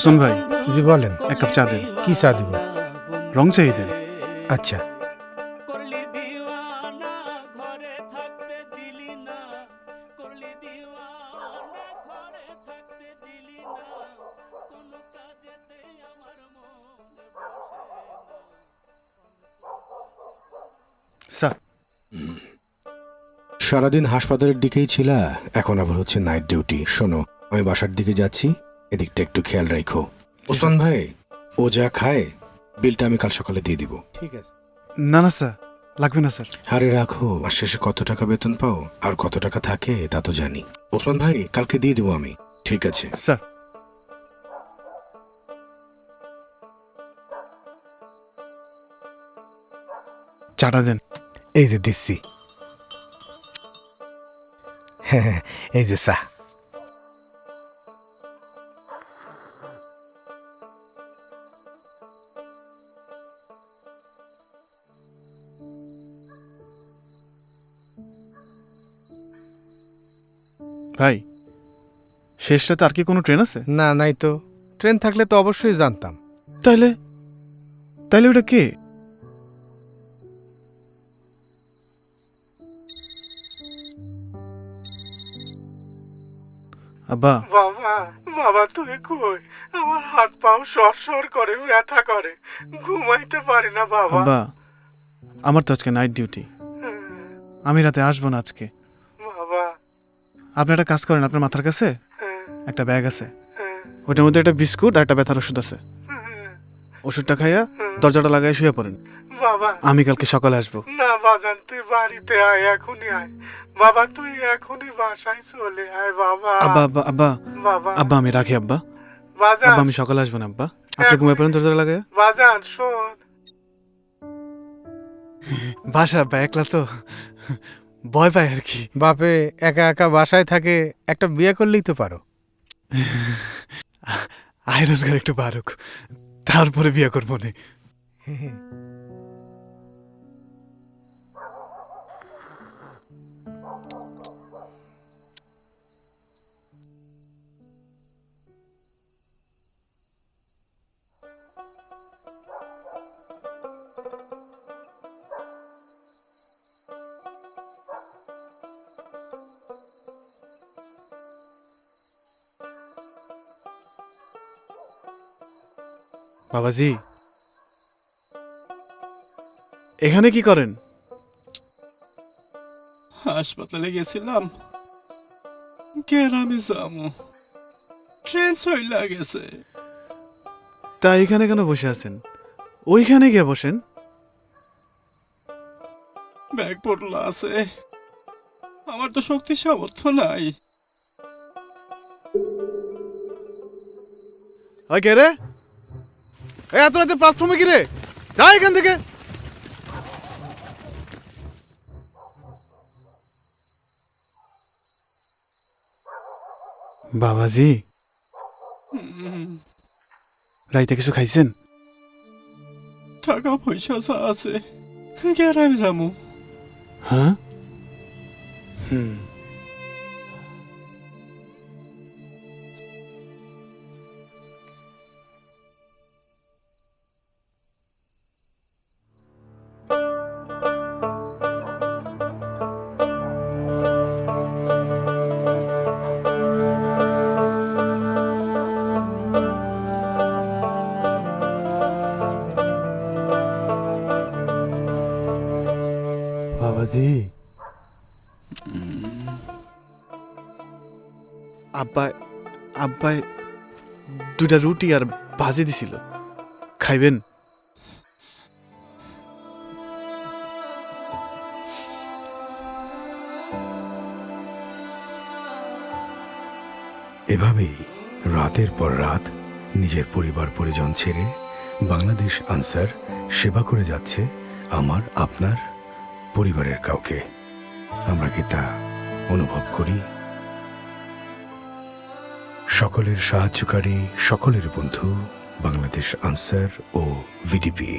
হোসেন ভাই, জি বলেন। এক কাপ চা দেন। কি চা দিব? রং চাই দেন। আচ্ছা। স্যার, সারাদিন হাসপাতালের দিকেই ছিলা, এখন আবার হচ্ছে নাইট ডিউটি। শোনো, আমি বাসার দিকে যাচ্ছি, এদিকটা একটু খেয়াল রাখো। ওসমান ভাই, ও যা খায় বিলটা আমি কাল সকালে দিয়ে দিব। ঠিক আছে। না না স্যার, লাগবে না স্যার। আরে রাখো, আর শেষে কত টাকা বেতন পাও আর কত টাকা থাকে তা তো জানি। ওসমান ভাই, কালকে দিয়ে দেবো আমি। ঠিক আছে স্যার, চাটা দেন। এই যে দিচ্ছি। হ্যাঁ, এই যে চা। ভাই, শেষ রাতে আর কি কোনো ট্রেন আছে? না, নাই তো। ট্রেন থাকলে তো অবশ্যই জানতাম। তাইলে তাইলে ওটা কে? আব্বা, বাবা, বাবা তুই কই? আমার হাত পাও সর করে ব্যথা করে, ঘুমাইতে পারি না বাবা। আব্বা, আমার তো আজকে নাইট ডিউটি, আমি রাতে আসবো না আজকে। বাবা, আপনি একটা কাজ করেন, আপনার মাথার কাছে হ্যাঁ, একটা ব্যাগ আছে, হ্যাঁ, ওইটার মধ্যে একটা বিস্কুট আর একটা ব্যথার ওষুধ আছে। হ্যাঁ। ওষুধটা খাইয়া দরজাটা লাগাই শুয়ে পড়েন। বাবা, আমি কালকে সকালে আসবো। না বাজান, তুই বাড়িতে আয়, এখনই আয়। বাবা, তুই এখনই বাসায় চলে আয় বাবা। আব্বা আব্বা আব্বা বাবা, আব্বা, আমি রাখি আব্বা। বাজান, আব্বা, আমি সকালে আসবো না আব্বা। আপনি ঘুমাই পড়েন দরজাটা লাগাই। বাজান শোন। বাসা আব্বা, একলা তো ভয় পায় আর কি। বাপে একা একা বাসায় থাকে, একটা বিয়ে করলেই তো পারো। আয় রোজগার একটু বাড়ুক, তারপরে বিয়ে করবো না। বাবাজি, এখানে কি করেন? হাসপাতালে গেছিলাম, গ্রামে যাবো, ট্রেন চইলা গেছে। তা এখানে কেন বসে আছেন? ওইখানে গিয়ে বসেন। ব্যাগ পড়লা আছে, আমার তো শক্তি সামর্থ্য নাই। ওই কে রে? এত রাতে প্ল্যাটফর্মে কি রে? যা এখান থেকে। বাবাজি, রাইতে কিছু খাইছেন? টাকা পয়সা যা আছে গ্রামে যাবো। হ্যাঁ, বাবাজি। আব্বা আব্বাই দুটা রুটি আর ভাজি দিছিল, খাইবেন? এভাবেই রাতের পর রাত নিজের পরিবার পরিজন ছেড়ে বাংলাদেশ আনসার সেবা করে যাচ্ছে আমার আপনার পরিবারের কাউকে। আমরা কি তা অনুভব করি? সকলের সাহায্যকারী, সকলের বন্ধু বাংলাদেশ আনসার ও ভিডিপি।